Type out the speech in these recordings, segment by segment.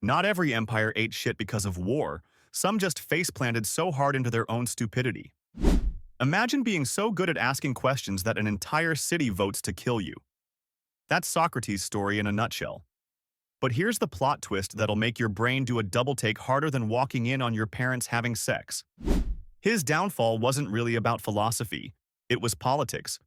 Not every empire ate shit because of war. Some just face-planted so hard into their own stupidity. Imagine being so good at asking questions that an entire city votes to kill you. That's Socrates' story in a nutshell. But here's the plot twist that'll make your brain do a double take harder than walking in on your parents having sex. His downfall wasn't really about philosophy. It was politics.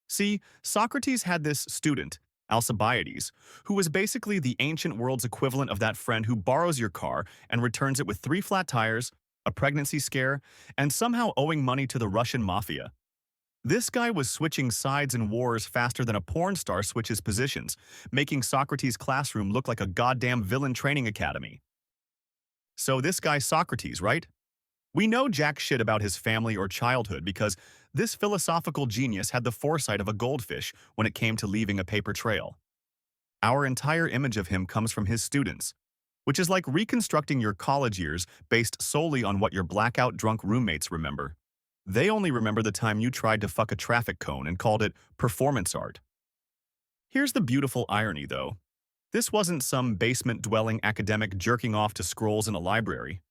See, Socrates had this student, Alcibiades, who was basically the ancient world's equivalent of that friend who borrows your car and returns it with 3 flat tires, a pregnancy scare, and somehow owing money to the Russian mafia. This guy was switching sides in wars faster than a porn star switches positions, making Socrates' classroom look like a goddamn villain training academy. So this guy Socrates, right? We know jack shit about his family or childhood because this philosophical genius had the foresight of a goldfish when it came to leaving a paper trail. Our entire image of him comes from his students, which is like reconstructing your college years based solely on what your blackout drunk roommates remember. They only remember the time you tried to fuck a traffic cone and called it performance art. Here's the beautiful irony, though. This wasn't some basement-dwelling academic jerking off to scrolls in a library.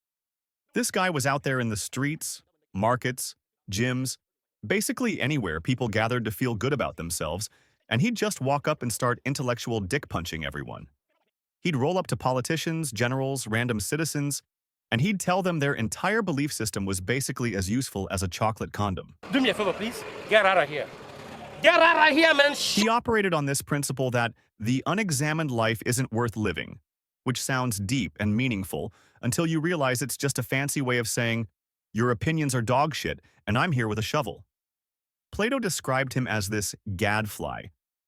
This guy was out there in the streets, markets, gyms, basically anywhere people gathered to feel good about themselves, and he'd just walk up and start intellectual dick-punching everyone. He'd roll up to politicians, generals, random citizens, and he'd tell them their entire belief system was basically as useful as a chocolate condom. Do me a favor, please. Get out of here. Get out of here, man. He operated on this principle that the unexamined life isn't worth living, which sounds deep and meaningful until you realize it's just a fancy way of saying, your opinions are dog shit, and I'm here with a shovel. Plato described him as this gadfly,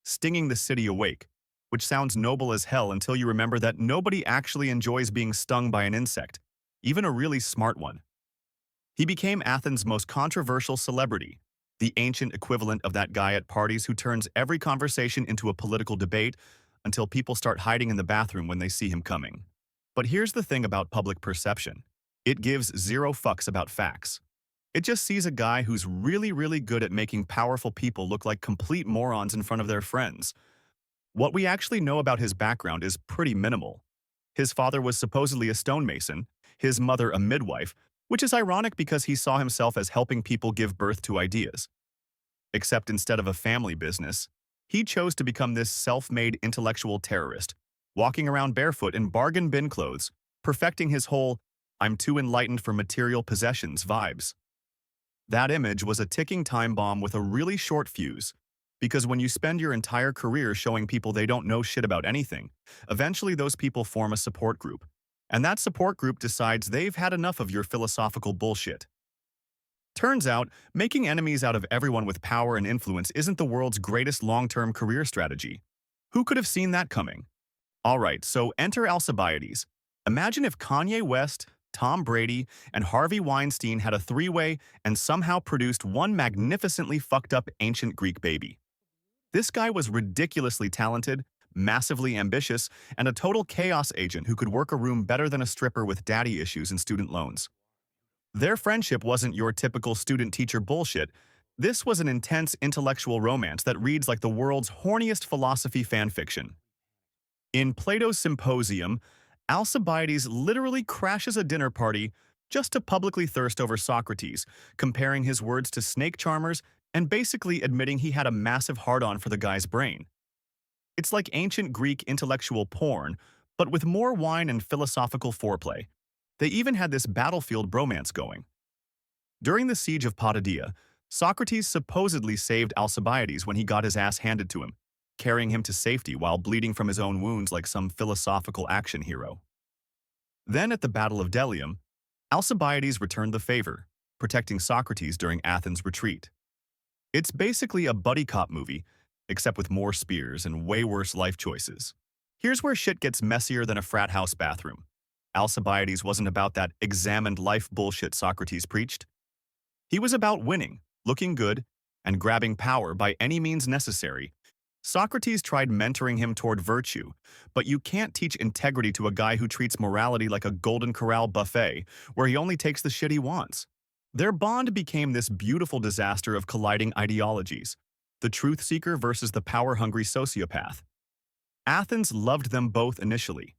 stinging the city awake, which sounds noble as hell until you remember that nobody actually enjoys being stung by an insect, even a really smart one. He became Athens' most controversial celebrity, the ancient equivalent of that guy at parties who turns every conversation into a political debate until people start hiding in the bathroom when they see him coming. But here's the thing about public perception. It gives zero fucks about facts. It just sees a guy who's really good at making powerful people look like complete morons in front of their friends. What we actually know about his background is pretty minimal. His father was supposedly a stonemason, his mother a midwife, which is ironic because he saw himself as helping people give birth to ideas. Except instead of a family business, he chose to become this self-made intellectual terrorist, walking around barefoot in bargain bin clothes, perfecting his whole "I'm too enlightened for material possessions" vibes. That image was a ticking time bomb with a really short fuse, because when you spend your entire career showing people they don't know shit about anything, eventually those people form a support group, and that support group decides they've had enough of your philosophical bullshit. Turns out, making enemies out of everyone with power and influence isn't the world's greatest long-term career strategy. Who could have seen that coming? Alright, so enter Alcibiades. Imagine if Kanye West, Tom Brady, and Harvey Weinstein had a three-way and somehow produced one magnificently fucked up ancient Greek baby. This guy was ridiculously talented, massively ambitious, and a total chaos agent who could work a room better than a stripper with daddy issues and student loans. Their friendship wasn't your typical student-teacher bullshit. This was an intense intellectual romance that reads like the world's horniest philosophy fanfiction. In Plato's Symposium, Alcibiades literally crashes a dinner party just to publicly thirst over Socrates, comparing his words to snake charmers and basically admitting he had a massive hard-on for the guy's brain. It's like ancient Greek intellectual porn, but with more wine and philosophical foreplay. They even had this battlefield bromance going. During the siege of Potidaea, Socrates supposedly saved Alcibiades when he got his ass handed to him, carrying him to safety while bleeding from his own wounds like some philosophical action hero. Then at the Battle of Delium, Alcibiades returned the favor, protecting Socrates during Athens' retreat. It's basically a buddy cop movie, except with more spears and way worse life choices. Here's where shit gets messier than a frat house bathroom. Alcibiades wasn't about that examined life bullshit Socrates preached. He was about winning, looking good, and grabbing power by any means necessary. Socrates tried mentoring him toward virtue, but you can't teach integrity to a guy who treats morality like a Golden Corral buffet, where he only takes the shit he wants. Their bond became this beautiful disaster of colliding ideologies, the truth seeker versus the power-hungry sociopath. Athens loved them both initially.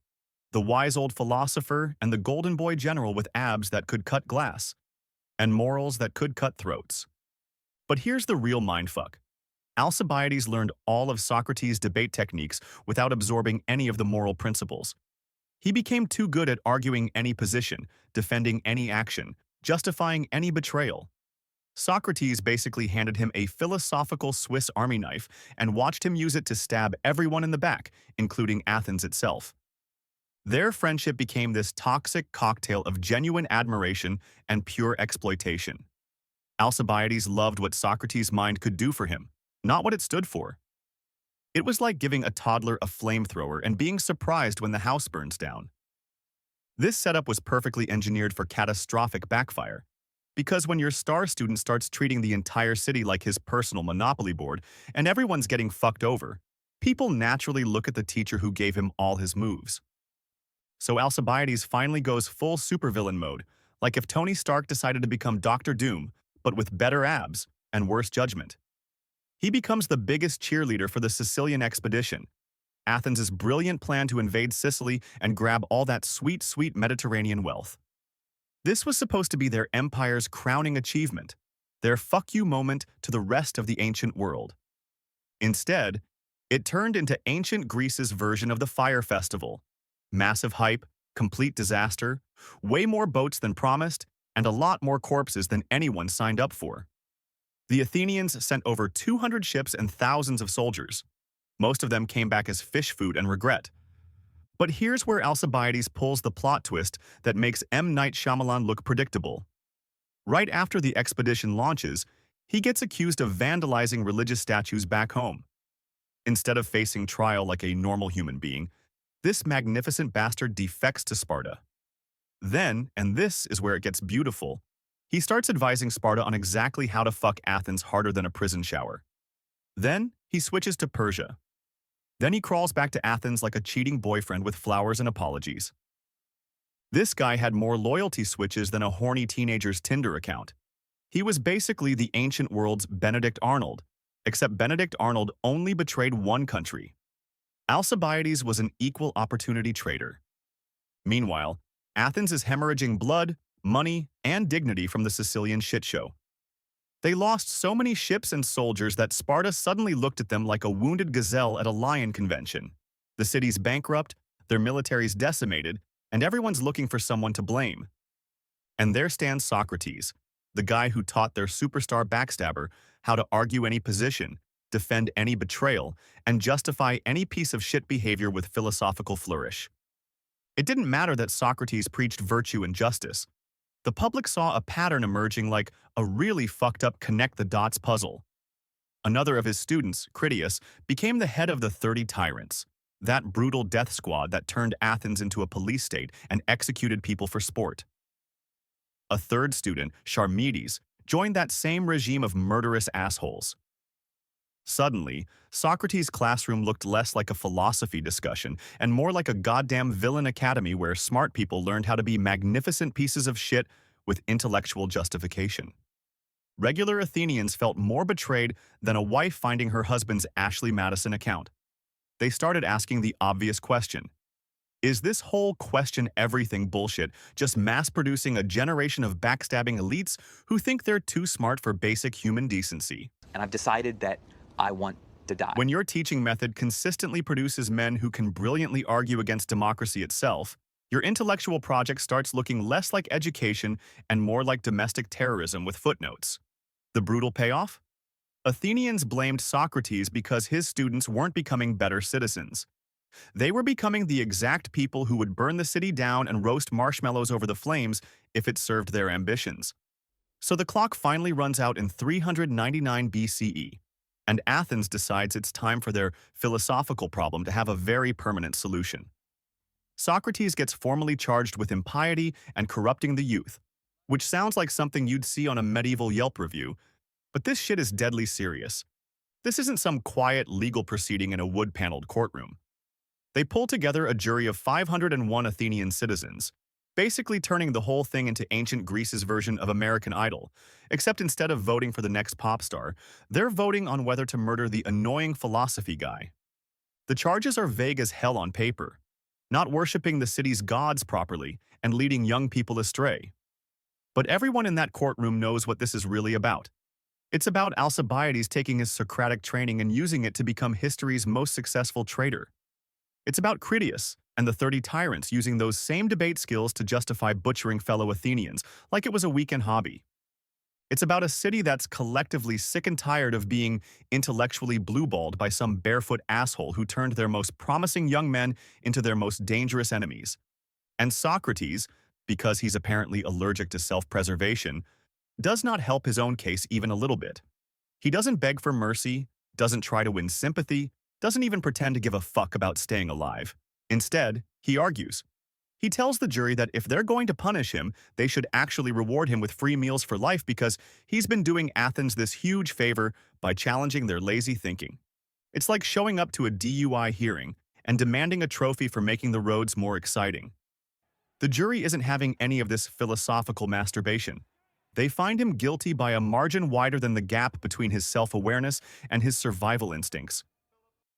the wise old philosopher and the golden boy general with abs that could cut glass, and morals that could cut throats. But here's the real mindfuck. Alcibiades learned all of Socrates' debate techniques without absorbing any of the moral principles. He became too good at arguing any position, defending any action, justifying any betrayal. Socrates basically handed him a philosophical Swiss army knife and watched him use it to stab everyone in the back, including Athens itself. Their friendship became this toxic cocktail of genuine admiration and pure exploitation. Alcibiades loved what Socrates' mind could do for him, not what it stood for. It was like giving a toddler a flamethrower and being surprised when the house burns down. This setup was perfectly engineered for catastrophic backfire, because when your star student starts treating the entire city like his personal monopoly board and everyone's getting fucked over, people naturally look at the teacher who gave him all his moves. So Alcibiades finally goes full supervillain mode, like if Tony Stark decided to become Doctor Doom, but with better abs and worse judgment. He becomes the biggest cheerleader for the Sicilian Expedition, Athens' brilliant plan to invade Sicily and grab all that sweet, sweet Mediterranean wealth. This was supposed to be their empire's crowning achievement, their fuck you moment to the rest of the ancient world. Instead, it turned into ancient Greece's version of the Fyre Festival. Massive hype, complete disaster, way more boats than promised, and a lot more corpses than anyone signed up for. The Athenians sent over 200 ships and thousands of soldiers. Most of them came back as fish food and regret. But here's where Alcibiades pulls the plot twist that makes M. Night Shyamalan look predictable. Right after the expedition launches, he gets accused of vandalizing religious statues back home. Instead of facing trial like a normal human being, this magnificent bastard defects to Sparta. Then, and this is where it gets beautiful, he starts advising Sparta on exactly how to fuck Athens harder than a prison shower. Then, he switches to Persia. Then he crawls back to Athens like a cheating boyfriend with flowers and apologies. This guy had more loyalty switches than a horny teenager's Tinder account. He was basically the ancient world's Benedict Arnold, except Benedict Arnold only betrayed one country. Alcibiades was an equal opportunity traitor. Meanwhile, Athens is hemorrhaging blood, money, and dignity from the Sicilian shitshow. They lost so many ships and soldiers that Sparta suddenly looked at them like a wounded gazelle at a lion convention. The city's bankrupt, their military's decimated, and everyone's looking for someone to blame. And there stands Socrates, the guy who taught their superstar backstabber how to argue any position, defend any betrayal, and justify any piece of shit behavior with philosophical flourish. It didn't matter that Socrates preached virtue and justice. The public saw a pattern emerging like a really fucked up connect-the-dots puzzle. Another of his students, Critias, became the head of the 30 Tyrants, that brutal death squad that turned Athens into a police state and executed people for sport. A third student, Charmides, joined that same regime of murderous assholes. Suddenly, Socrates' classroom looked less like a philosophy discussion and more like a goddamn villain academy where smart people learned how to be magnificent pieces of shit with intellectual justification. Regular Athenians felt more betrayed than a wife finding her husband's Ashley Madison account. They started asking the obvious question. Is this whole question everything bullshit just mass-producing a generation of backstabbing elites who think they're too smart for basic human decency? And I've decided that I want to die. When your teaching method consistently produces men who can brilliantly argue against democracy itself, your intellectual project starts looking less like education and more like domestic terrorism with footnotes. The brutal payoff? Athenians blamed Socrates because his students weren't becoming better citizens. They were becoming the exact people who would burn the city down and roast marshmallows over the flames if it served their ambitions. So the clock finally runs out in 399 BCE. And Athens decides it's time for their philosophical problem to have a very permanent solution. Socrates gets formally charged with impiety and corrupting the youth, which sounds like something you'd see on a medieval Yelp review, but this shit is deadly serious. This isn't some quiet legal proceeding in a wood-paneled courtroom. They pull together a jury of 501 Athenian citizens, basically turning the whole thing into ancient Greece's version of American Idol, except instead of voting for the next pop star, they're voting on whether to murder the annoying philosophy guy. The charges are vague as hell on paper. not worshiping the city's gods properly, and leading young people astray. But everyone in that courtroom knows what this is really about. It's about Alcibiades taking his Socratic training and using it to become history's most successful traitor. It's about Critias and the 30 tyrants using those same debate skills to justify butchering fellow Athenians like it was a weekend hobby. It's about a city that's collectively sick and tired of being intellectually blueballed by some barefoot asshole who turned their most promising young men into their most dangerous enemies. And Socrates, because he's apparently allergic to self-preservation, does not help his own case even a little bit. He doesn't beg for mercy, doesn't try to win sympathy, doesn't even pretend to give a fuck about staying alive. Instead, he argues. He tells the jury that if they're going to punish him, they should actually reward him with free meals for life because he's been doing Athens this huge favor by challenging their lazy thinking. It's like showing up to a DUI hearing and demanding a trophy for making the roads more exciting. The jury isn't having any of this philosophical masturbation. They find him guilty by a margin wider than the gap between his self-awareness and his survival instincts.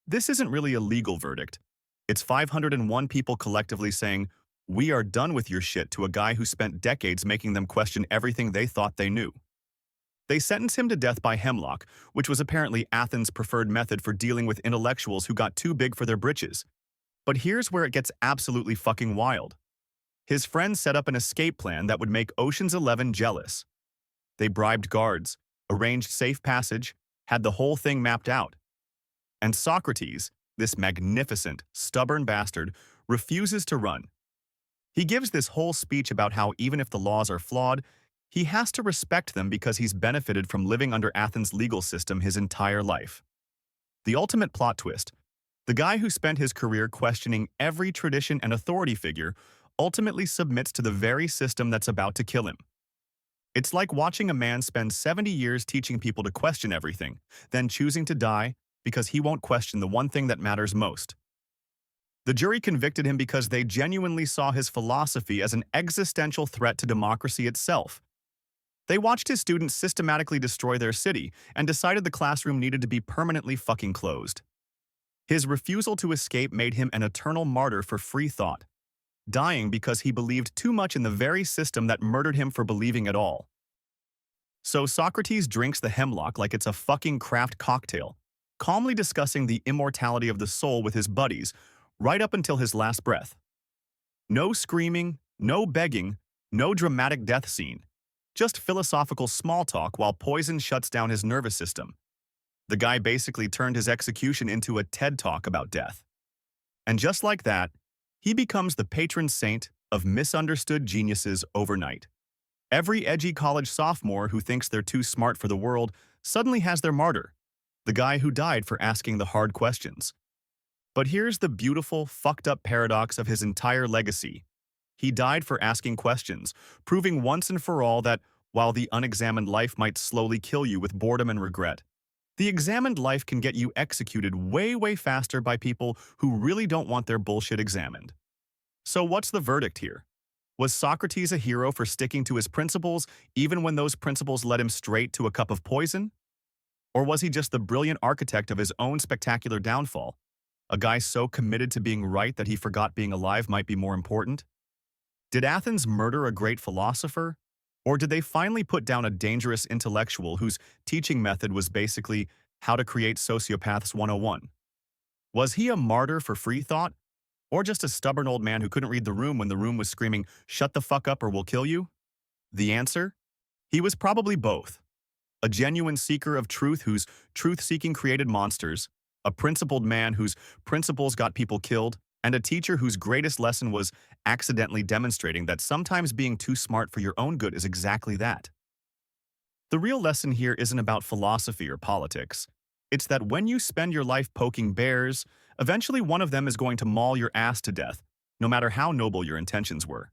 This isn't really a legal verdict. It's 501 people collectively saying, "We are done with your shit," to a guy who spent decades making them question everything they thought they knew. They sentence him to death by hemlock, which was apparently Athens' preferred method for dealing with intellectuals who got too big for their britches. But here's where it gets absolutely fucking wild. His friends set up an escape plan that would make Ocean's 11 jealous. They bribed guards, arranged safe passage, had the whole thing mapped out. And Socrates, this magnificent, stubborn bastard, refuses to run. He gives this whole speech about how even if the laws are flawed, he has to respect them because he's benefited from living under Athens' legal system his entire life. The ultimate plot twist: the guy who spent his career questioning every tradition and authority figure ultimately submits to the very system that's about to kill him. It's like watching a man spend 70 years teaching people to question everything, then choosing to die because he won't question the one thing that matters most. The jury convicted him because they genuinely saw his philosophy as an existential threat to democracy itself. They watched his students systematically destroy their city and decided the classroom needed to be permanently fucking closed. His refusal to escape made him an eternal martyr for free thought, dying because he believed too much in the very system that murdered him for believing at all. So Socrates drinks the hemlock like it's a fucking craft cocktail, calmly discussing the immortality of the soul with his buddies, right up until his last breath. No screaming, no begging, no dramatic death scene. Just philosophical small talk while poison shuts down his nervous system. The guy basically turned his execution into a TED Talk about death. And just like that, he becomes the patron saint of misunderstood geniuses overnight. Every edgy college sophomore who thinks they're too smart for the world suddenly has their martyr, the guy who died for asking the hard questions. But here's the beautiful, fucked up paradox of his entire legacy. He died for asking questions, proving once and for all that, while the unexamined life might slowly kill you with boredom and regret, the examined life can get you executed way, way faster by people who really don't want their bullshit examined. So what's the verdict here? Was Socrates a hero for sticking to his principles even when those principles led him straight to a cup of poison? Or was he just the brilliant architect of his own spectacular downfall? A guy so committed to being right that he forgot being alive might be more important? Did Athens murder a great philosopher? Or did they finally put down a dangerous intellectual whose teaching method was basically how to create sociopaths 101? Was he a martyr for free thought? Or just a stubborn old man who couldn't read the room when the room was screaming, "Shut the fuck up or we'll kill you"? The answer? He was probably both. A genuine seeker of truth whose truth-seeking created monsters, a principled man whose principles got people killed, and a teacher whose greatest lesson was accidentally demonstrating that sometimes being too smart for your own good is exactly that. The real lesson here isn't about philosophy or politics. It's that when you spend your life poking bears, eventually one of them is going to maul your ass to death, no matter how noble your intentions were.